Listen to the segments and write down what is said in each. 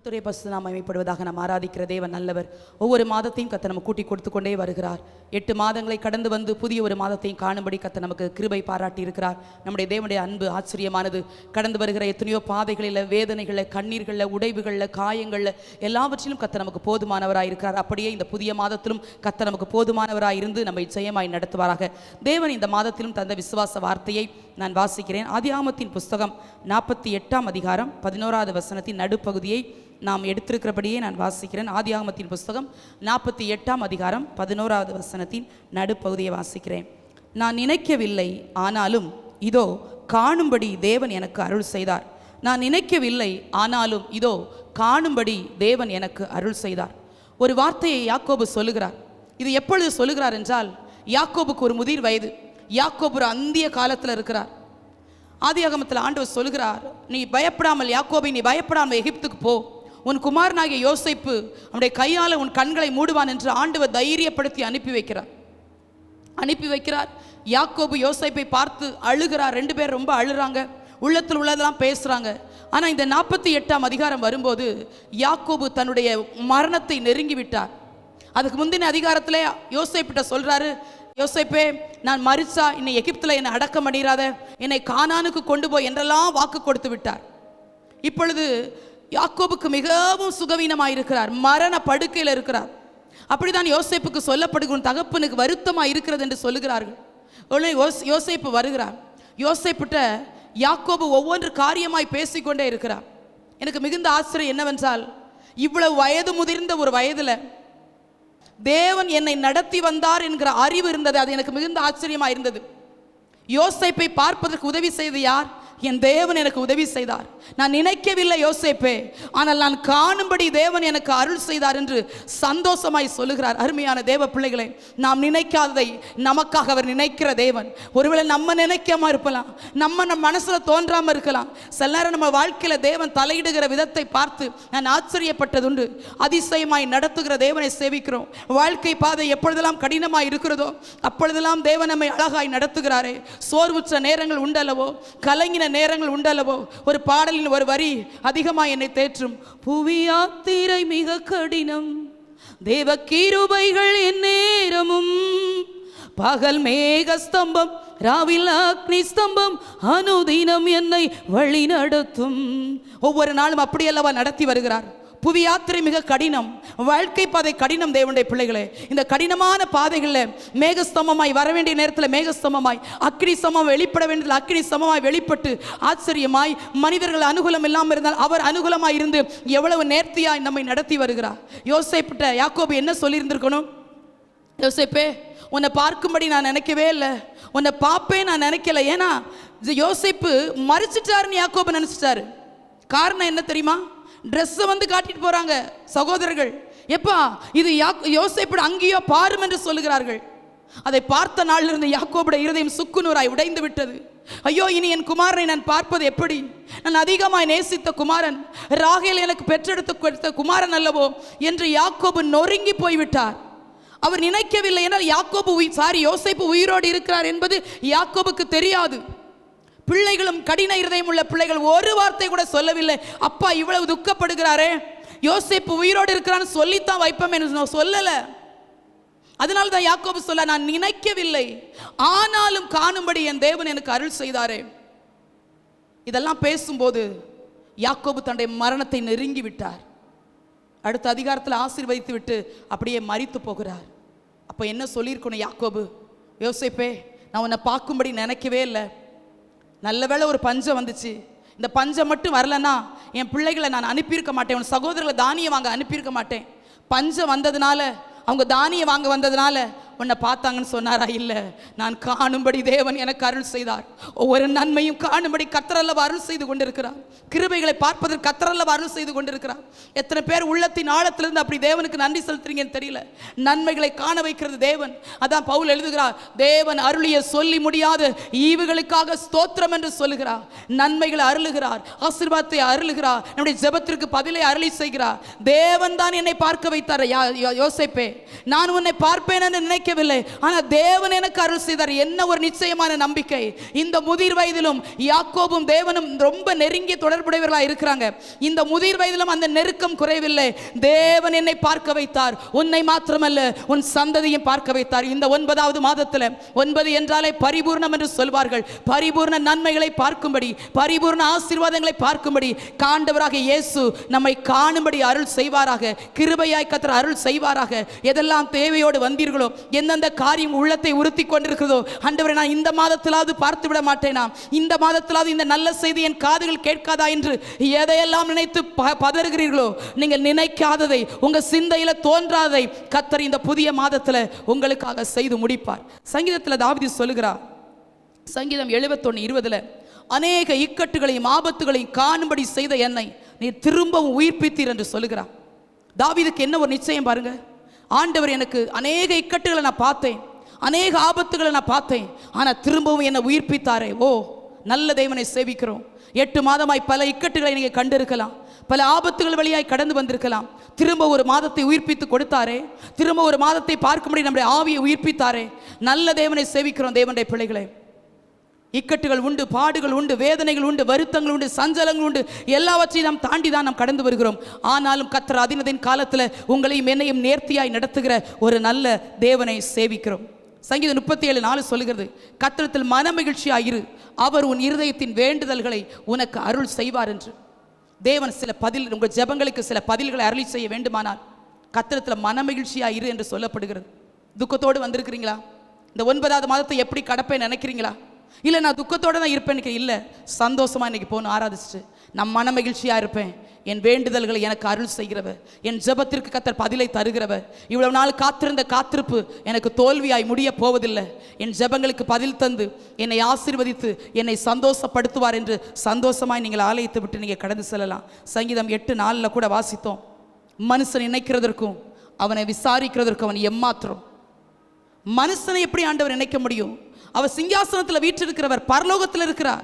கர்த்தருடைய பரிசுத்த நாமம் மகிமைப்படுவதாக. நாம் ஆராதிக்கிற தேவன் நல்லவர். ஒவ்வொரு மாதத்தையும் கர்த்தர் நம்ம கூட்டி கொடுத்து கொண்டே வருகிறார். 8 மாதங்களை கடந்து வந்து புதிய ஒரு மாதத்தையும் காணும்படி கர்த்தர் நமக்கு கிருபை பாராட்டி இருக்கிறார். நம்முடைய தேவனுடைய அன்பு ஆச்சரியமானது. கடந்து வருகிற எத்தனையோ பாதைகளில், வேதனைகளில், கண்ணீர்களில், உடைவுகளில், காயங்களில் எல்லாவற்றிலும் கர்த்தர் நமக்கு போதுமானவராக இருக்கிறார். அப்படியே இந்த புதிய மாதத்திலும் கர்த்தர் நமக்கு போதுமானவராக இருந்து நம்மை ஜெயமாய் நடத்துவாராக. தேவன் இந்த மாதத்திலும் தந்த விசுவாச வார்த்தையை நான் வாசிக்கிறேன். ஆதியாகமத்தின் புஸ்தகம் 48ஆம் அதிகாரம் 11வது வசனத்தின் நடுப்பகுதியை நாம் எடுத்திருக்கிறபடியே நான் வாசிக்கிறேன். ஆதியாகமத்தின் புஸ்தகம் 48ஆம் அதிகாரம் 11வது வசனத்தின் நடுப்பகுதியை வாசிக்கிறேன். நான் நினைக்கவில்லை, ஆனாலும் இதோ காணும்படி தேவன் எனக்கு அருள் செய்தார். நான் நினைக்கவில்லை, ஆனாலும் இதோ காணும்படி தேவன் எனக்கு அருள் செய்தார். ஒரு வார்த்தையை யாக்கோபு சொல்லுகிறார். இது எப்பொழுது சொல்லுகிறார் என்றால், யாக்கோபுக்கு ஒரு முதிர் வயது. யாக்கோபு ஒரு அந்திய காலத்தில் இருக்கிறார். ஆதியாகமத்தில் ஆண்டவர் சொல்லுகிறார், நீ பயப்படாமல் யாக்கோபை, நீ பயப்படாமல் எகிப்துக்கு போ, உன் குமாரனாகிய யோசேப்பு அவனுடைய கையால் உன் கண்களை மூடுவான் என்று ஆண்டவர் தைரியப்படுத்தி அனுப்பி வைக்கிறார். யாக்கோபு யோசேப்பை பார்த்து அழுகிறார். 2 பேர் ரொம்ப அழுறாங்க, உள்ளத்தில் உள்ளதெல்லாம் பேசுகிறாங்க. ஆனால் இந்த 48ஆம் அதிகாரம் வரும்போது யாக்கோபு தன்னுடைய மரணத்தை நெருங்கி விட்டார். அதுக்கு முந்தின அதிகாரத்தில் யோசேப்பிட்ட சொல்கிறாரு, யோசேப்பே, நான் மரிச்சா என்னை எகிப்தில் என்னை அடக்கம் பண்ணிடாத, என்னை கானானுக்கு கொண்டு போய் என்றெல்லாம் வாக்கு கொடுத்து விட்டார். இப்பொழுது யாக்கோபுக்கு மிகவும் சுகவீனமாயிருக்கிறார், மரண படுக்கையில் இருக்கிறார். அப்படிதான் யோசேப்புக்கு சொல்லப்படுகிற தகப்பனுக்கு வருத்தமாக இருக்கிறது என்று சொல்லுகிறார்கள். யோசேப்பு வருகிறார். யோசேப்பிட்ட யாக்கோபு ஒவ்வொன்று காரியமாய் பேசிக்கொண்டே இருக்கிறார். எனக்கு மிகுந்த ஆச்சரியம் என்னவென்றால், இவ்வளவு வயது முதிர்ந்த ஒரு வயதில் தேவன் என்னை நடத்தி வந்தார் என்கிற அறிவு இருந்தது. அது எனக்கு மிகுந்த ஆச்சரியமாக இருந்தது. யோசேப்பை பார்ப்பதற்கு உதவி செய்து யார்? என் தேவன் எனக்கு உதவி செய்தார். நான் நினைக்கவில்லை யோசேப்பே, ஆனால் நான் காணும்படி தேவன் எனக்கு அருள் செய்தார் என்று சந்தோஷமாய் சொல்லுகிறார். அருமையான தேவ பிள்ளைகளே, நாம் நினைக்காததை நமக்காக அவர் நினைக்கிற தேவன். ஒருவேளை நம்ம நினைக்காம இருக்கலாம், நம்ம மனசுல தோன்றாம இருக்கலாம். சில நேரம் நம்ம வாழ்க்கையில தேவன் தலையிடுகிற விதத்தை பார்த்து நான் ஆச்சரியப்பட்டதுண்டு. அதிசயமாய் நடத்துகிற தேவனை சேவிக்கிறோம். வாழ்க்கை பாதை எப்பொழுதெல்லாம் கடினமாய் இருக்கிறதோ அப்பொழுதெல்லாம் தேவன் நம்மை அழகாய் நடத்துகிறாரே. சோர்வுற்ற நேரங்கள் உண்டல்லவோ, கலங்கின நேரங்கள் உண்டல்லவோ, ஒரு பாடலின் ஒரு வரி அதிகமாக என்னை தேற்றும். புவி யாத்திரை மிக கடினம், தேவ கிருபைகள் எந்நேரமும், பகல் மேக ஸ்தம்பம், ராவில் அக்னி ஸ்தம்பம், அனுதினம் என்னை வழி நடத்தும். ஒவ்வொரு நாளும் அப்படியல்லவா நடத்தி வருகிறார். புவி யாத்திரை மிக கடினம், வாழ்க்கை பாதை கடினம். தேவனுடைய பிள்ளைகளே, இந்த கடினமான பாதைகளில் மேகஸ்தமமாய் வர வேண்டிய நேரத்தில் மேகஸ்தமமாய், அக்னி சமம் வெளிப்பட வேண்டியதில் அக்னி சமமாய் வெளிப்பட்டு ஆச்சரியமாய், மனிதர்கள் அனுகூலம் இல்லாமல் இருந்தால் அவர் அனுகூலமாய் இருந்து எவ்வளவு நேர்த்தியாய் நம்மை நடத்தி வருகிறார். யோசேப்பிட்ட யாக்கோபு என்ன சொல்லியிருந்திருக்கணும்? யோசேப்பே, உன்னை பார்க்கும்படி நான் நினைக்கவே இல்லை, உன்னை பார்ப்பேன் நான் நினைக்கல. ஏன்னா யோசேப்பு மறிச்சிட்டாருன்னு யாக்கோபு நினைச்சிட்டாரு. காரணம் என்ன தெரியுமா? ட்ரெஸ்ஸை வந்து காட்டிட்டு போறாங்க சகோதரர்கள். எப்பா இது யோசேப்பு அங்கேயோ பாரும் என்று சொல்லுகிறார்கள். அதை பார்த்த நாளில் இருந்து யாக்கோபுடைய இருதயம் சுக்குநூறாய் உடைந்து விட்டது. ஐயோ, இனி என் குமாரனை நான் பார்ப்பது எப்படி? நான் அதிகமாய் நேசித்த குமாரன், ராகேல் எனக்கு பெற்றெடுத்து கொடுத்த குமாரன் அல்லவோ என்று யாக்கோபு நொறுங்கி போய்விட்டார். அவர் நினைக்கவில்லை. என்றால் யோசேப்பு உயிரோடு இருக்கிறார் என்பது யாக்கோபுக்கு தெரியாது. பிள்ளைகளும் கடின இருதயம் உள்ள பிள்ளைகள் ஒரு வார்த்தை கூட சொல்லவில்லை. அப்பா இவ்வளவு துக்கப்படுகிறாரே, யோசேப்பு உயிரோடு இருக்கிறான்னு சொல்லித்தான் வைப்போம் என்று சொல்லல. அதனால தான் யாக்கோபு சொல்ல, நான் நினைக்கவில்லை, ஆனாலும் காணும்படி என் தேவன் எனக்கு அருள் செய்தாரே. இதெல்லாம் பேசும்போது யாக்கோபு தன்னுடைய மரணத்தை நெருங்கி விட்டார். அடுத்த அதிகாரத்தில் ஆசீர்வதித்து விட்டு அப்படியே மரித்து போகிறார். அப்போ என்ன சொல்லியிருக்கணும் யாக்கோபு? யோசேப்பே, நான் உன்னை பார்க்கும்படி நினைக்கவே இல்லை. நல்ல வேளை ஒரு பஞ்சம் வந்துச்சு. இந்த பஞ்சம் மட்டும் வரலன்னா என் பிள்ளைகளை நான் அனுப்பியிருக்க மாட்டேன், உன் சகோதரர்களை தானியம் வாங்க அனுப்பியிருக்க மாட்டேன். பஞ்சம் வந்ததுனால, அவங்க தானியம் வாங்க வந்ததுனால உன்னை பார்த்தாங்கன்னு சொன்னாரா? இல்லை, நான் காணும்படி தேவன் எனக்கு அருள் செய்தார். ஒவ்வொரு நன்மையும் காணும்படி கர்த்தர் அல்லவா அருள் செய்து கொண்டிருக்கிறார். கிருபைகளை பார்ப்பதற்கு கர்த்தர் அல்லவா அருள் செய்து கொண்டிருக்கிறார். எத்தனை பேர் உள்ளத்தின் ஆழத்திலிருந்து அப்படி தேவனுக்கு நன்றி செலுத்துறீங்கன்னு தெரியல. நன்மைகளை காண வைக்கிறது தேவன். அதான் பவுல் எழுதுகிறார், தேவன் அருளிய சொல்லி முடியாத ஈவுகளுக்காக ஸ்தோத்திரம் என்று சொல்லுகிறார். நன்மைகளை அருளுகிறார், ஆசீர்வாதத்தை அருளுகிறார், நம்முடைய ஜெபத்திற்கு பதிலை அருளி செய்கிறார். தேவன் தான் என்னை பார்க்க வைத்தார். யோசேப்பே, நான் உன்னை பார்ப்பேன் என்று நினைக்க நினைக்கவில்லை. ஆனால் தேவன் எனக்கு அருள் செய்தார். என்ன ஒரு நிச்சயமான நம்பிக்கை! இந்த முதிர் வயதிலும் யாக்கோபும் தேவனும் ரொம்ப நெருங்கிய தொடர்புடையவர்களாக இருக்கிறாங்க. இந்த முதிர் வயதிலும் அந்த நெருக்கம் குறைவில்லை. தேவன் என்னை பார்க்க வைத்தார். உன்னை மாத்திரமல்ல, உன் சந்ததியும் பார்க்க வைத்தார். இந்த 9வது மாதத்தில், 9 என்றாலே பரிபூர்ணம் என்று சொல்வார்கள், பரிபூர்ண நன்மைகளை பார்க்கும்படி, பரிபூர்ண ஆசீர்வாதங்களை பார்க்கும்படி ஆண்டவராக இயேசு நம்மை காணும்படி அருள் செய்வாராக. கிருபையாய் கர்த்தர் அருள் செய்வாராக. எதெல்லாம் தேவையோடு வந்தீர்களோ, எந்தெந்த காரியம் உள்ளத்தை உறுத்தி கொண்டிருக்கிறதோ, ஆண்டவரே நான் இந்த மாதத்திலாவது பார்த்து விட மாட்டேனா, இந்த மாதத்திலாவது இந்த நல்ல செய்தி என் காதுகள் கேட்காதா என்று எதையெல்லாம் நினைத்து பதறுகிறீர்களோ, நீங்கள் நினைக்காததை, உங்க சிந்தையில தோன்றாததை கர்த்தர் இந்த புதிய மாதத்தில் உங்களுக்காக செய்து முடிப்பார். சங்கீதத்தில் தாவீது சொல்லுகிறார், சங்கீதம் 71:20, அநேக இக்கட்டுகளையும் ஆபத்துகளையும் காணும்படி செய்த என்னை நீ திரும்பவும் உயிர்ப்பித்தீர் என்று சொல்லுகிறார். தாவீதுக்கு என்ன ஒரு நிச்சயம் பாருங்க! ஆண்டவர் எனக்கு அநேக இக்கட்டுகளை நான் பார்த்தேன், அநேக ஆபத்துகளை நான் பார்த்தேன், ஆனால் திரும்பவும் என்னை உயிர்ப்பித்தாரே. ஓ, நல்ல தேவனை சேவிக்கிறோம். 8 மாதமாய் பல இக்கட்டுகளை நீங்கள் கண்டிருக்கலாம், பல ஆபத்துகள் வழியாய் கடந்து வந்திருக்கலாம். திரும்ப ஒரு மாதத்தை உயிர்ப்பித்து கொடுத்தாரே, திரும்ப ஒரு மாதத்தை பார்க்கும்படி நம்முடைய ஆவியை உயிர்ப்பித்தாரே. நல்ல தேவனை சேவிக்கிறோம். தேவனுடைய பிள்ளைகளே, இக்கட்டுகள் உண்டு, பாடுகள் உண்டு, வேதனைகள் உண்டு, வருத்தங்கள் உண்டு, சஞ்சலங்கள் உண்டு. எல்லாவற்றையும் நாம் தாண்டி தான் நாம் கடந்து வருகிறோம். ஆனாலும் கர்த்தர் அதினதின் காலத்தில் உங்களையும் என்னையும் நேர்த்தியாய் நடத்துகிற ஒரு நல்ல தேவனை சேவிக்கிறோம். சங்கீதம் 37:4 சொல்லுகிறது, கர்த்தரிடத்தில் மனமகிழ்ச்சியாய் இரு, அவர் உன் இருதயத்தின் வேண்டுதல்களை உனக்கு அருள் செய்வார் என்று. தேவன் சில பதில், உங்கள் ஜெபங்களுக்கு சில பதில்களை அருளி செய்ய வேண்டுமானால் கர்த்தரிடத்தில் மனமகிழ்ச்சியாய் இரு என்று சொல்லப்படுகிறது. துக்கத்தோடு வந்திருக்கிறீங்களா? இந்த 9வது மாதத்தை எப்படி கடப்பேன் நினைக்கிறீங்களா? இல்லை நான் துக்கத்தோடு தான் இருப்பேன், இல்லை, சந்தோஷமாக இன்றைக்கி போகணும் ஆராதிச்சுட்டு நான் மன மகிழ்ச்சியாக இருப்பேன். என் வேண்டுதல்களை எனக்கு அருள் செய்கிறவர், என் ஜெபத்திற்கு கர்த்தர் பதிலை தருகிறவர். இவ்வளவு நாள் காத்திருந்த காத்திருப்பு எனக்கு தோல்வியாய் முடிய போவதில்லை. என் ஜெபங்களுக்கு பதில் தந்து என்னை ஆசீர்வதித்து என்னை சந்தோஷப்படுத்துவார் என்று சந்தோஷமாய் நீங்கள் ஆலயத்தை விட்டு நீங்கள் கடந்து செல்லலாம். சங்கீதம் 8:4 கூட வாசித்தோம், மனுஷன் நினைக்கிறதற்கும் அவனை விசாரிக்கிறதற்கும் அவன் எம்மாத்திரம். மனுஷனை எப்படி ஆண்டவர் நினைக்க முடியும்? அவர் சிங்காசனத்தில் வீற்றிருக்கிறவர், பரலோகத்தில் இருக்கிறார்.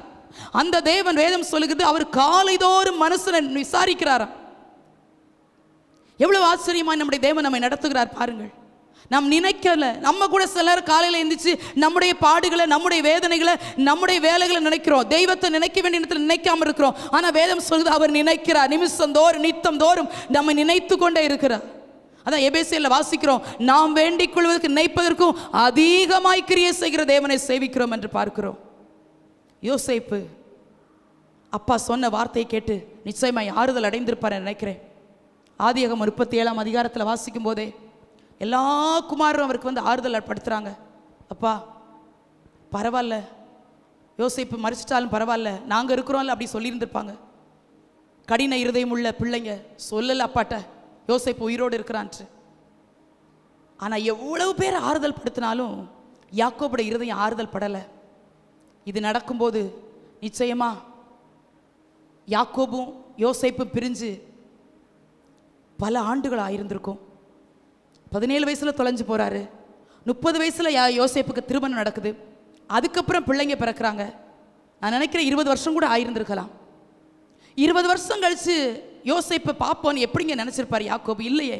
அந்த தேவன், வேதம் சொல்லுகிறது, அவர் காலைதோறும் மனுஷனை விசாரிக்கிறாராம். எவ்வளவு ஆச்சரியமாய் நம்முடைய தேவன் நம்மை நடத்துகிறார் பாருங்கள். நாம் நினைக்கல, நம்ம கூட சிலர் காலையில் எழுந்திரிச்சு நம்முடைய பாடுகளை, நம்முடைய வேதனைகளை, நம்முடைய வேலைகளை நினைக்கிறோம். தெய்வத்தை நினைக்க வேண்டிய இடத்துல நினைக்காம இருக்கிறோம். ஆனால் வேதம் சொல்லுது, அவர் நினைக்கிறார். நிமிஷம் தோறும், நித்தம் தோறும் நம்மை நினைத்து கொண்டே இருக்கிறார். அதான் எபேசியரில் வாசிக்கிறோம், நாம் வேண்டிக் கொள்வதற்கு நினைப்பதற்கும் அதிகமாய் கிரியை செய்கிற தேவனை சேவிக்கிறோம் என்று பார்க்கிறோம். யோசேப்பு அப்பா சொன்ன வார்த்தையை கேட்டு நிச்சயமாய் ஆறுதல் அடைந்திருப்பார் நினைக்கிறேன். ஆதியாகமம் 37ஆம் அதிகாரத்தில் வாசிக்கும் போதே எல்லா குமாரரும் அவருக்கு வந்து ஆறுதல் படுத்துகிறாங்க. அப்பா பரவாயில்ல, யோசேப்பு மறிச்சிட்டாலும் பரவாயில்ல, நாங்கள் இருக்கிறோம்ல அப்படி சொல்லியிருந்திருப்பாங்க. கடின இருதயம் உள்ள பிள்ளைங்க சொல்லலை அப்பாட்ட யோசேப்பு உயிரோடு இருக்கிறான்ட்டு. ஆனால் எவ்வளவு பேர் ஆறுதல் படுத்தினாலும் யாக்கோபுடைய இருதயம் ஆறுதல் படலை. இது நடக்கும்போது நிச்சயமா யாக்கோபும் யோசேப்பும் பிரிஞ்சு பல ஆண்டுகள் ஆயிருந்திருக்கும். 17 வயசுல தொலைஞ்சு போறாரு, 30 வயசுல யோசேப்புக்கு திருமணம் நடக்குது, அதுக்கப்புறம் பிள்ளைங்க பிறக்கிறாங்க. நான் நினைக்கிறேன் 20 வருஷம் கூட ஆயிருந்திருக்கலாம். 20 வருஷம் கழிச்சு யோசேப்பை பார்ப்போன்னு எப்படிங்க நினைச்சிருப்பார் யாக்கோபு? இல்லையே,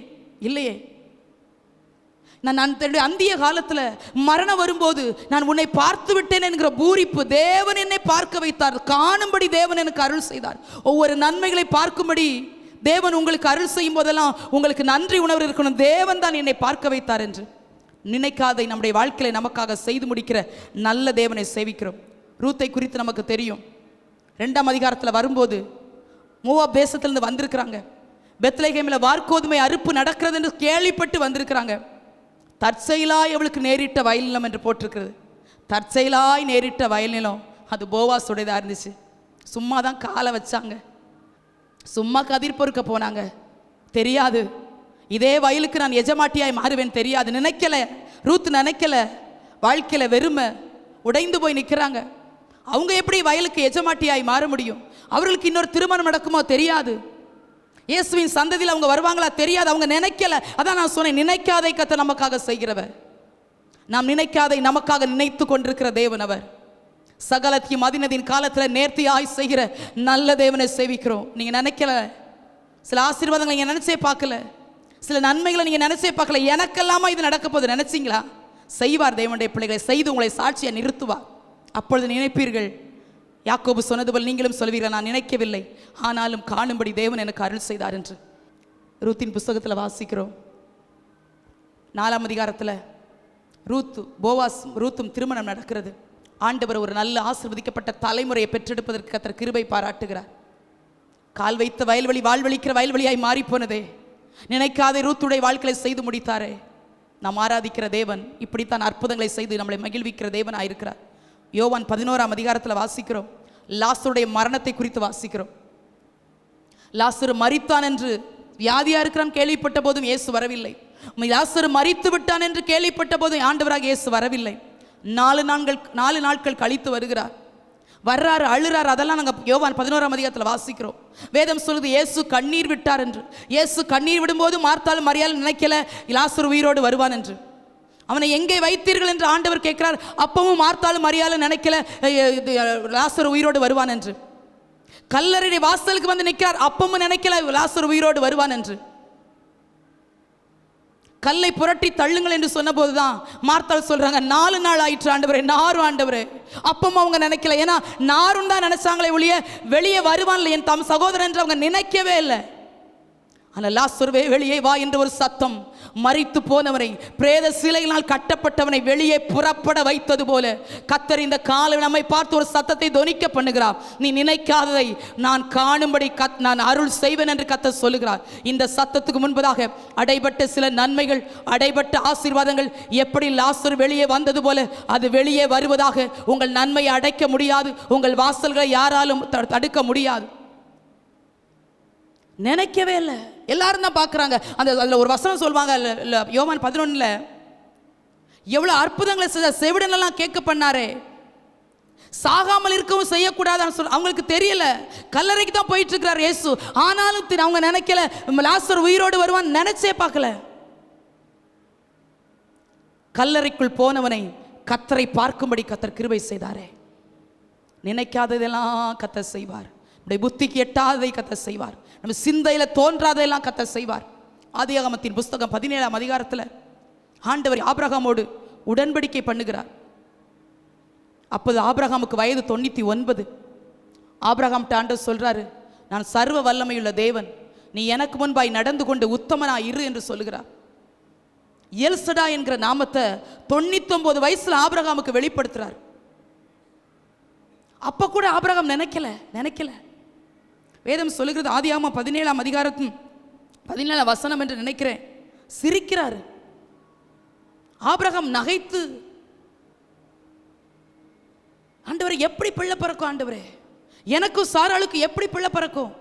இல்லையே. நான் தன்னுடைய அந்திய காலத்தில் மரணம் வரும்போது நான் உன்னை பார்த்து விட்டேன் என்கிற பூரிப்பு, தேவன் என்னை பார்க்க வைத்தார், காணும்படி தேவன் எனக்கு அருள் செய்தார். ஒவ்வொரு நன்மைகளை பார்க்கும்படி தேவன் உங்களுக்கு அருள் செய்யும் போதெல்லாம் உங்களுக்கு நன்றி உணர்வு இருக்கணும். தேவன் தான் என்னை பார்க்க வைத்தார் என்று நினைக்காதை நம்முடைய வாழ்க்கையை நமக்காக செய்து முடிக்கிற நல்ல தேவனை சேவிக்கிறோம். ரூத்தை குறித்து நமக்கு தெரியும். 2ஆம் அதிகாரத்தில் வரும்போது மோவாப் தேசத்திலிருந்து வந்திருக்கிறாங்க. பெத்லகேமில் வார்கோதுமை அறுப்பு நடக்கிறது என்று கேள்விப்பட்டு வந்திருக்கிறாங்க. தற்செயலாய் அவளுக்கு நேரிட்ட வயல் நிலம் என்று போட்டிருக்கிறது. தற்செயலாய் நேரிட்ட வயல் நிலம் அது போவாசுடையதாக இருந்துச்சு. சும்மா தான் காலை வச்சாங்க, சும்மா கதிர் பொறுக்க போனாங்க. தெரியாது இதே வயலுக்கு நான் எஜமாட்டியாய் மாறுவேன், தெரியாது. நினைக்கல, ரூத் நினைக்கல. வாழ்க்கையில் வெறுமை உடைந்து போய் நிற்கிறாங்க. அவங்க எப்படி வயலுக்கு எஜமாட்டியாய் மாற முடியும்? அவர்களுக்கு இன்னொரு திருமணம் நடக்குமோ தெரியாது. இயேசுவின் சந்ததியில் அவங்க வருவாங்களா தெரியாது. அவங்க நினைக்கல. அதான் நான் சொன்னேன், நினைக்காதை கர்த்தர் நமக்காக செய்கிறவர். நாம் நினைக்காதை நமக்காக நினைத்து கொண்டிருக்கிற தேவன் அவர். சகலத்தையும் அதினதின் காலத்தில் நேர்த்தியாய் செய்கிற நல்ல தேவனை சேவிக்கிறோம். நீங்கள் நினைக்கல, சில ஆசீர்வாதங்களை நீங்கள் நினைச்சே பார்க்கல, சில நன்மைகளை நீங்கள் நினைச்சே பார்க்கல. எனக்கெல்லாமா இது நடக்க போகுது நினைச்சிங்களா? செய்வார். தேவனுடைய பிள்ளைகளை செய்து உங்களை சாட்சியை நிறுத்துவார். அப்பொழுது நினைப்பீர்கள், யாக்கோபு சொன்னது போல் நீங்களும் சொல்வீர்கள், நான் நினைக்கவில்லை, ஆனாலும் காணும்படி தேவன் எனக்கு அருள் செய்தார் என்று. ரூத்தின் புஸ்தகத்தில் வாசிக்கிறோம். 4ஆம் அதிகாரத்தில் ரூத்தும் திருமணம் நடக்கிறது. ஆண்டவர் ஒரு நல்ல ஆசீர்வதிக்கப்பட்ட தலைமுறையை பெற்றெடுப்பதற்கு கர்த்தர் கிருபை பாராட்டுகிறார். கால் வைத்த வயல்வெளி வாழ்வழிக்கிற வயல்வெளியாய் மாறி போனதே. நினைக்காதே ரூத்துடைய வாழ்க்கையை செய்து முடித்தாரே. நாம் ஆராதிக்கிற தேவன் இப்படித்தான் அற்புதங்களை செய்து நம்மளை மகிழ்விக்கிற தேவன் ஆயிருக்கிறார். யோவான் 11ஆம் அதிகாரத்தில் வாசிக்கிறோம். லாசருடைய மரணத்தை குறித்து வாசிக்கிறோம். லாசரு மரித்தான் என்று வியாதியா இருக்கிறான் கேள்விப்பட்ட போதும் இயேசு வரவில்லை. லாசரு மரித்து விட்டான் என்று கேள்விப்பட்ட போதும் ஆண்டவராக இயேசு வரவில்லை. 4 நாட்கள் கழித்து வருகிறார். வர்றாரு, அழுறாரு. அதெல்லாம் நாங்கள் யோவான் 11ஆம் அதிகாரத்தில் வாசிக்கிறோம். வேதம் சொல்லுது இயேசு கண்ணீர் விட்டார் என்று. இயேசு கண்ணீர் விடும்போது மார்த்தாலும் மரியாளும் நினைக்கல லாசரு உயிரோடு வருவான் என்று. அவனை எங்கே வைத்தீர்கள் என்று ஆண்டவர் கேட்கிறார். அப்பவும் மார்த்தாலும் மரியாளும் நினைக்கல லாசரு உயிரோடு வருவான் என்று. கல்லறை வாசலுக்கு வந்து நிற்கிறார். அப்பவும் நினைக்கல லாசரு உயிரோடு வருவான் என்று. கல்லை புரட்டி தள்ளுங்கள் என்று சொன்ன போதுதான் மார்த்தாள் சொல்றாங்க, 4 நாள் ஆயிற்று ஆண்டவரே, நாரும் ஆண்டவரே. அப்பவும் அவங்க நினைக்கல. ஏன்னா நாரும் தான் நினைச்சாங்களே ஒழிய வெளியே வருவான்ல என் தம் சகோதரன் என்று அவங்க நினைக்கவே இல்லை. ஆனால் லாசருவே வெளியே வா என்று ஒரு சத்தம். மரித்து போனவனை, பிரேத சிலையினால் கட்டப்பட்டவனை வெளியே புறப்பட வைத்தது போல கர்த்தர் இந்த காலையில் நம்மை பார்த்து ஒரு சத்தத்தை தொனிக்க பண்ணுகிறார். நீ நினைக்காததை நான் காணும்படி நான் அருள் செய்வேன் என்று கர்த்தர் சொல்லுகிறார். இந்த சத்தத்துக்கு முன்பதாக அடைபட்ட சில நன்மைகள், அடைபட்ட ஆசீர்வாதங்கள் எப்படி லாசரு வெளியே வந்தது போல அது வெளியே வருவதாக. உங்கள் நன்மையை அடைக்க முடியாது, உங்கள் வாசல்களை யாராலும் தடுக்க முடியாது. நினைக்கவே இல்லை. எல்லாரும் தான் பார்க்குறாங்க. அதில் ஒரு வசனம் சொல்லுவாங்க யோவான் 11 எவ்வளோ அற்புதங்களை செய்த, செவிடனெல்லாம் கேட்க பண்ணாரே, சாகாமல் இருக்கவும் செய்யக்கூடாதுன்னு சொல்ல அவங்களுக்கு தெரியல. கல்லறைக்கு தான் போயிட்டு இருக்கிறார் இயேசு. ஆனாலும் அவங்க நினைக்கல லாசர் உயிரோடு வருவான், நினைச்சே பார்க்கல. கல்லறைக்குள் போனவனை கர்த்தரை பார்க்கும்படி கர்த்தர் கிருபை செய்தாரே. நினைக்காததெல்லாம் கர்த்தர் செய்வார். நம்முடைய புத்திக்கு எட்டாததை கர்த்தர் செய்வார். நம்ம சிந்தையில தோன்றாதெல்லாம் கர்த்தர் செய்வார். ஆதியாகமத்தின் புஸ்தகம் 17ஆம் அதிகாரத்தில் ஆண்டவர் ஆபிரகாமோடு உடன்படிக்கை பண்ணுகிறார். அப்போது ஆபிரகாமுக்கு வயது 99. ஆபிரகாம்கிட்ட ஆண்டவர் சொல்றாரு, நான் சர்வ வல்லமையுள்ள தேவன், நீ எனக்கு முன்பாய் நடந்து கொண்டு உத்தமனா இரு என்று சொல்லுகிறார். எல்சடா என்கிற நாமத்தை 99 வயசுல ஆபிரகாமுக்கு வெளிப்படுத்துறார். அப்ப கூட ஆபிரகாம் நினைக்கல. வேதம் சொல்லுகிறது ஆதியாகமம் 17ஆம் அதிகாரத்தின் 17ஆம் வசனம் என்று நினைக்கிறேன். சிரிக்கிறார் ஆபிரகாம் நகைத்து, ஆண்டவரே எப்படி பிள்ளை பிறக்கும், ஆண்டவரே எனக்கும் சாராளுக்கு எப்படி பிள்ளை பிறக்கும்.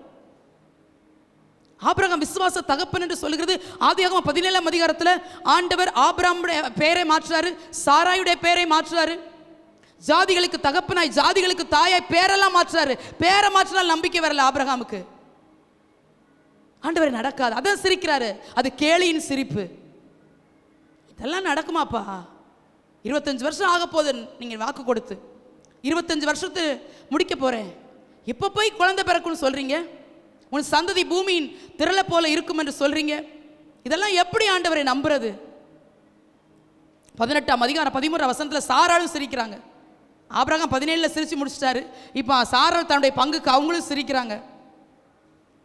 ஆபிரகாம் விசுவாச தகப்பன் என்று சொல்லுகிறது. ஆதியாகமம் 17ஆம் அதிகாரத்தில் ஆண்டவர் ஆபிரகாமுடைய பெயரை மாற்றுறாரு, சாராயுடைய பெயரை மாற்றுறாரு. ஜாதிகளுக்கு தகப்பனாய், ஜாதிகளுக்கு தாயாய் பேரெல்லாம் மாற்றுறாரு. பேரை மாற்றினால் நம்பிக்கை வரல ஆபிரகாமுக்கு. ஆண்டவர் நடக்காது, அதான் சிரிக்கிறாரு. அது கேலியின் சிரிப்பு. இதெல்லாம் நடக்குமாப்பா? 25 வருஷம் ஆக போகுது நீங்க வாக்கு கொடுத்து, 25 வருஷத்து முடிக்க போறேன், இப்ப போய் குழந்தை பிறக்கும்னு சொல்றீங்க, உன் சந்ததி பூமியின் திரளை போல இருக்கும் என்று சொல்றீங்க. இதெல்லாம் எப்படி ஆண்டவரை நம்புறது? 18ஆம் அதிகாரம் 13ஆம் வசனத்தில் சாராளும் சிரிக்கிறாங்க. ஆபிரகாம் 17 சிரிச்சு முடிச்சிட்டாரு. இப்போ சாராள் தன்னுடைய பங்குக்கு அவங்களும் சிரிக்கிறாங்க.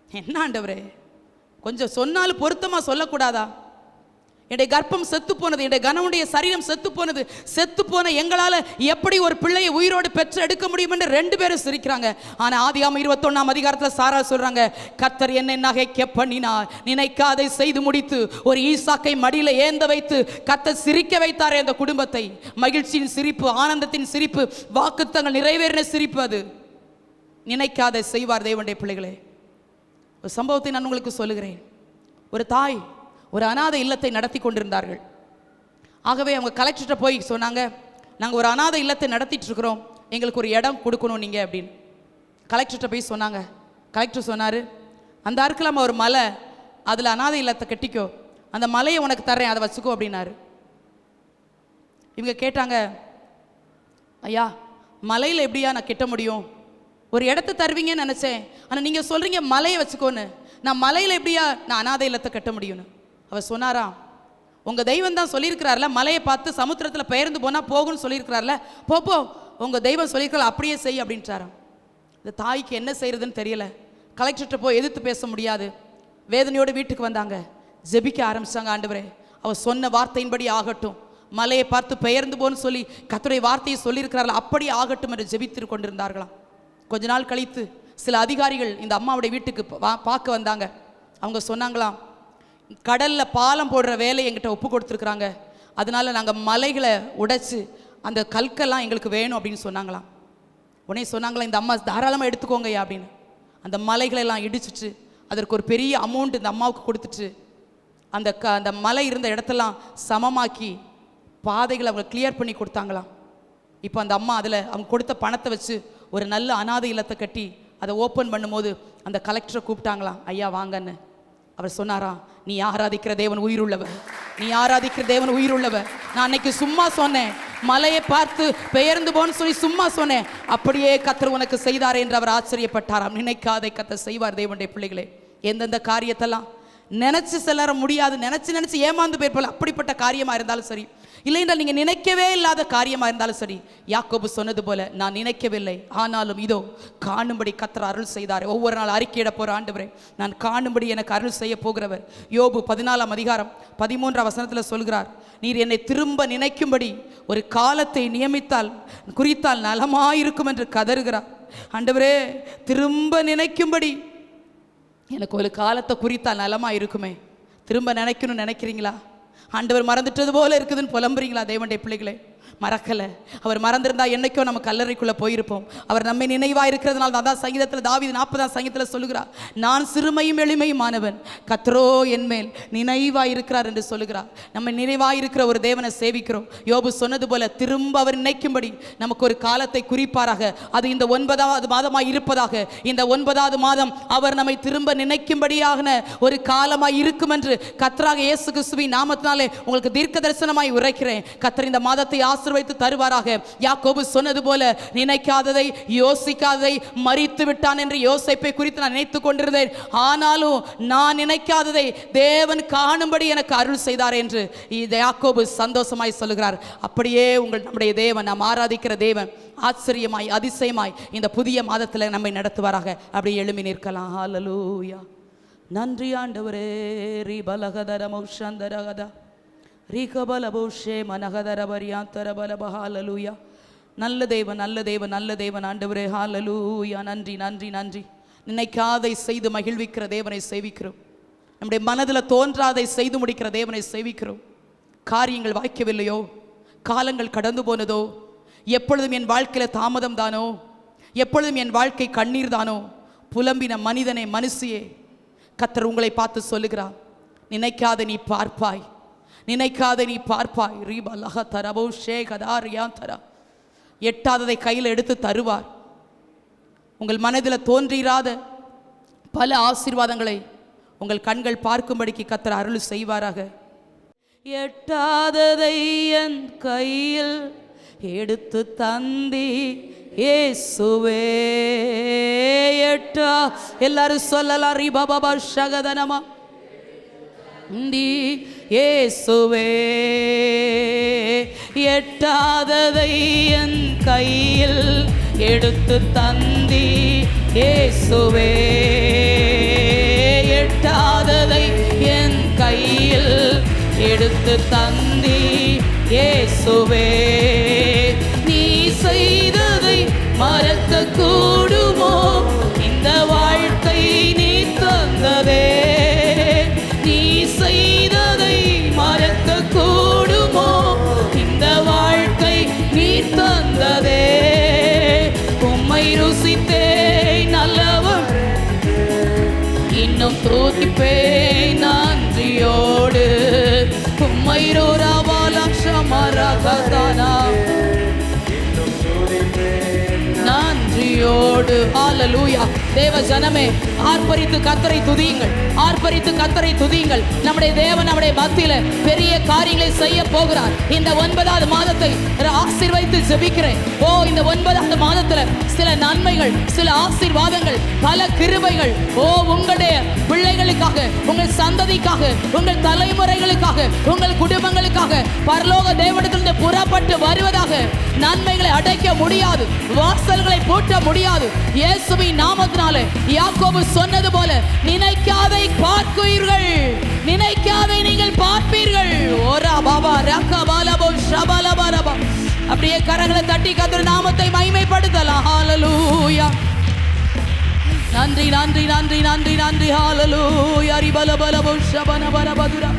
என்ன ஆண்டவரே, கொஞ்சம் சொன்னாலும் பொருத்தமா சொல்லக்கூடாதா? என்னுடைய கர்ப்பம் செத்து போனது, என்னுடைய கணவனுடைய சரீரம் செத்து போனது, செத்து போன எங்களால் எப்படி ஒரு பிள்ளையை உயிரோடு பெற்று எடுக்க முடியும் என்று 2 பேரும் சிரிக்கிறாங்க. ஆனால் ஆதியாகமம் 21ஆம் அதிகாரத்தில் சாராள் சொல்றாங்க, கர்த்தர் என்னை நகைக்க பண்ணினார், நினைக்காதை செய்து முடித்து ஒரு ஈசாக்கை மடியில் ஏந்த வைத்து கர்த்தர் சிரிக்க வைத்தாரே அந்த குடும்பத்தை. மகிழ்ச்சியின் சிரிப்பு, ஆனந்தத்தின் சிரிப்பு, வாக்குத்தங்கள் நிறைவேறின சிரிப்பு. அது நினைக்காதை செய்வார் தேவனுடைய பிள்ளைகளே. ஒரு சம்பவத்தை நான் உங்களுக்கு சொல்லுகிறேன். ஒரு தாய் ஒரு அநாதை இல்லத்தை நடத்தி கொண்டிருந்தார்கள். ஆகவே அவங்க கலெக்டர்கிட்ட போய் சொன்னாங்க, நாங்கள் ஒரு அநாதை இல்லத்தை நடத்திட்டு இருக்கிறோம், எங்களுக்கு ஒரு இடம் கொடுக்கணும் நீங்கள் அப்படின்னு. கலெக்டர்கிட்ட போய் சொன்னாங்க. கலெக்டர் சொன்னார், அந்த அருக்கலாம ஒரு மலை, அதில் அநாதை இல்லத்தை கட்டிக்கோ, அந்த மலையை உனக்கு தர்றேன், அதை வச்சுக்கோ அப்படின்னாரு. இவங்க கேட்டாங்க, ஐயா மலையில் எப்படியா நான் கட்ட முடியும்? ஒரு இடத்த தருவீங்கன்னு நினச்சேன், ஆனால் நீங்கள் சொல்கிறீங்க மலையை வச்சுக்கோன்னு. நான் மலையில் எப்படியா நான் அநாதை இல்லத்தை கட்ட முடியும்னு. அவர் சொன்னாராம், உங்க தெய்வம் தான் சொல்லியிருக்கிறார்ல, மலையை பார்த்து சமுத்திரத்தில் பெயர்ந்து போனா போகும்னு சொல்லியிருக்கிறார்ல, போ உங்க தெய்வம் சொல்லியிருக்கிறார் அப்படியே செய் அப்படின்றாராம். இந்த தாய்க்கு என்ன செய்யறதுன்னு தெரியல. கலெக்டர்கிட்ட போய் எதிர்த்து பேச முடியாது. வேதனையோடு வீட்டுக்கு வந்தாங்க. ஜெபிக்க ஆரம்பிச்சாங்க. ஆண்டவரே, அவர் சொன்ன வார்த்தையின்படி ஆகட்டும், மலையை பார்த்து பெயர்ந்து போன்னு சொல்லி கர்த்தருடைய வார்த்தையை சொல்லியிருக்கிறார்கள், அப்படி ஆகட்டும் என்று ஜெபித்து கொண்டிருந்தார்களாம். கொஞ்ச நாள் கழித்து சில அதிகாரிகள் இந்த அம்மாவுடைய வீட்டுக்கு பார்க்க வந்தாங்க. அவங்க சொன்னாங்களாம், கடலில் பாலம் போடுற வேலையை எங்கிட்ட ஒப்பு கொடுத்துருக்குறாங்க, அதனால நாங்கள் மலைகளை உடைச்சு அந்த கற்கெல்லாம் எங்களுக்கு வேணும் அப்படின்னு சொன்னாங்களாம். உடனே சொன்னாங்களாம், இந்த அம்மா தாராளமாக எடுத்துக்கோங்கய்யா அப்படின்னு. அந்த மலைகளெல்லாம் இடிச்சிட்டு அதற்கு ஒரு பெரிய அமௌண்ட் இந்த அம்மாவுக்கு கொடுத்துட்டு அந்த மலை இருந்த இடத்தெல்லாம் சமமாக்கி பாதைகளை அவங்க கிளியர் பண்ணி கொடுத்தாங்களாம். இப்போ அந்த அம்மா அதில் அவங்க கொடுத்த பணத்தை வச்சு ஒரு நல்ல அனாதை இல்லத்தை கட்டி அதை ஓப்பன் பண்ணும்போது அந்த கலெக்டரை கூப்பிட்டாங்களாம். ஐயா வாங்கன்னு. அவர் சொன்னாராம், நீ ஆராதிக்கிற தேவன் உயிருள்ளவர், நீ ஆராதிக்கிற தேவன் உயிருள்ளவர். நான் அன்னைக்கு சும்மா சொன்னேன், மலையை பார்த்து பெயர்ந்து போன்னு சொல்லி சும்மா சொன்னேன், அப்படியே கர்த்தர் உனக்கு செய்தாரே என்று அவர் ஆச்சரியப்பட்டாராம். நினைக்காதை கர்த்தர் செய்வார். தேவனுடைய பிள்ளைகளே, எந்தெந்த காரியத்தெல்லாம் நினைச்சு செல்லற முடியாது, நினைச்சு ஏமாந்து போயிருப்போம், அப்படிப்பட்ட காரியமா இருந்தாலும் சரி, இல்லை என்றால் நீங்கள் நினைக்கவே இல்லாத காரியமாக இருந்தாலும் சரி, யாக்கோபு சொன்னது போல, நான் நினைக்கவில்லை, ஆனாலும் இதோ காணும்படி கர்த்தர் அருள் செய்தார். ஒவ்வொரு நாள் அறிக்கையிட போகிற ஆண்டவரே, நான் காணும்படி எனக்கு அருள் செய்ய போகிறவர். யோபு 14ஆம் அதிகாரம் 13ஆம் வசனத்தில் சொல்கிறார், நீர் என்னை திரும்ப நினைக்கும்படி ஒரு காலத்தை நியமித்தால் குறித்தால் நலமாயிருக்கும் என்று கதறுகிறார். ஆண்டவரே, திரும்ப நினைக்கும்படி எனக்கு ஒரு காலத்தை குறித்தால் நலமாக இருக்குமே. திரும்ப நினைக்கணும்னு நினைக்கிறீங்களா? ஆண்டவர் மறந்துட்டது போல இருக்குதுன்னு புலம்புறீங்களா? தேவனுடைய பிள்ளைகளே, மறக்கலை. அவர் மறந்திருந்தா என்னைக்கோ நம்ம கல்லறைக்குள்ளே போயிருப்போம். அவர் நம்மை நினைவாக இருக்கிறதுனால தான் சங்கீதத்தில் தாவீது 40ஆம் சங்கீதத்தில் சொல்லுகிறார், நான் சிறுமையும் எளிமையுமானவன், கர்த்தரோ என்மேல் நினைவாக இருக்கிறார் என்று சொல்லுகிறார். நம்ம நினைவாக இருக்கிற ஒரு தேவனை சேவிக்கிறோம். யோபு சொன்னது போல, திரும்ப அவர் நினைக்கும்படி நமக்கு ஒரு காலத்தை குறிப்பாராக. அது இந்த 9வது மாதமாய் இருப்பதாக. இந்த 9வது மாதம் அவர் நம்மை திரும்ப நினைக்கும்படியாக ஒரு காலமாய் இருக்கும் என்று கர்த்தராக இயேசு கிறிஸ்துவின் நாமத்தினாலே உங்களுக்கு தீர்க்க தரிசனமாய் உரைக்கிறேன். கர்த்தர் இந்த மாதத்தை வைத்து தருவாராக. யாக்கோபு சொன்னது போல, நினைக்காததை யோசிக்காததை மரித்து விட்டான் என்று யோசேப்பை குறித்து நான் நினைத்துக் கொண்டிருந்தேன், ஆனாலும் நான் நினைக்காததை தேவன் காணும்படி எனக்கு அருள் செய்தார் என்று யாக்கோபு சந்தோஷமாய் சொல்லுகிறார். அப்படியே நம்முடைய தேவன், நாம் ஆராதிக்கிற தேவன் ஆச்சரியமாய் அதிசயமாய் இந்த புதிய மாதத்தில் நம்மை நடத்துவாராக. அப்படியே எழும்பி நிற்கலாம். ஹல்லேலூயா. நன்றி ஆண்டவரே. ரிபலகதரமௌஷந்தரகதா ரீகபலபோஷே மனகதரபரியாந்தரபலபஹாலலூயா. நல்ல தேவன், நல்ல தேவன், நல்ல தேவன் ஆண்டவரே. ஹல்லேலூயா. நன்றி நன்றி நன்றி. நினைக்காதை செய்து மகிழ்விக்கிற தேவனை சேவிக்கிறோம். நம்முடைய மனதில் தோன்றாதை செய்து முடிக்கிற தேவனை சேவிக்கிறோம். காரியங்கள் வாய்க்கவில்லையோ, காலங்கள் கடந்து போனதோ, எப்பொழுதும் என் வாழ்க்கையில் தாமதம் தானோ, எப்பொழுதும் என் வாழ்க்கை கண்ணீர் தானோ, புலம்பின மனிதனே, மனுஷியே, கர்த்தர் உங்களை பார்த்து சொல்லுகிறார், நினைக்காத நீ பார்ப்பாய், நினைக்காத நீ பார்ப்பாய். எட்டாததை கையில் எடுத்து தருவார். உங்கள் மனதில் தோன்றிராத பல ஆசீர்வாதங்களை உங்கள் கண்கள் பார்க்கும்படிக்கு கர்த்தர் அருள் செய்வாராக. எட்டாததை என் கையில் எடுத்து தந்தி இயேசுவே எட்டா. எல்லாரும் சொல்லலாம், ரிபபப ஷகதனமா இயேசுவே எட்டாததை என் கையில் எடுத்து தந்தி இயேசுவே எட்டாததை என் கையில் எடுத்து தந்தி இயேசுவே. நீ செய்ததை மறக்க கூடுமோ? இந்த வாழ்க்கை நீ தந்ததே. நீ செய்ததை மறக்க கூடுமோ? இந்த வாழ்க்கை நீ தந்ததே. உம்மை ருசித்தே நல்லவர், இன்னும் தூக்கிப்பேன் நன்றியோடு. உம்மை ரோராவாலக்ஷமரகதானா நன்றியோடு ஹalleluya. தேவ ஜனமே, ஆர்ப்பரித்து கர்த்தரை துதியுங்கள், ஆர்ப்பரித்து கர்த்தரை துதியுங்கள். நம்முடைய தேவன் நம்முடைய மத்தியில பெரிய காரியங்களை செய்ய போகிறார். இந்த 9வது மாதத்தை ஆசீர்வதித்து ஜெபிக்கிறேன். இந்த 9வது மாதத்துல சில நன்மைகள், சில ஆசீர்வாதங்கள், பல கிருபைகள் உங்களுடைய பிள்ளைகளுக்காக, உங்கள் சந்ததிக்காக, உங்கள் தலைமுறைகளுக்காக, உங்கள் குடும்பங்களுக்காக பரலோக தேவனிடத்திலிருந்து புறப்பட்டு வருவதாக. நன்மைகளை அடைக்க முடியாது, வாசல்களை பூட்ட முடியாது. இயேசுவின் நாமத்தினாலே யாக்கோபு சொன்னது போல, நினைக்காதை பார்ப்பீர்கள், நினைக்காதை நீங்கள் பார்ப்பீர்கள். ஓரா பாபா ரக்கா பாலபோ ஷபலபரபா. அப்படியே கரங்களை தட்டி கர்த்தர் நாமத்தை மகிமைப்படுத்தலாம். ஹalleluya. நன்றி நன்றி நன்றி நன்றி நன்றி. ஹalleluya. ரிபலபலபோ ஷபனபரபதுரா.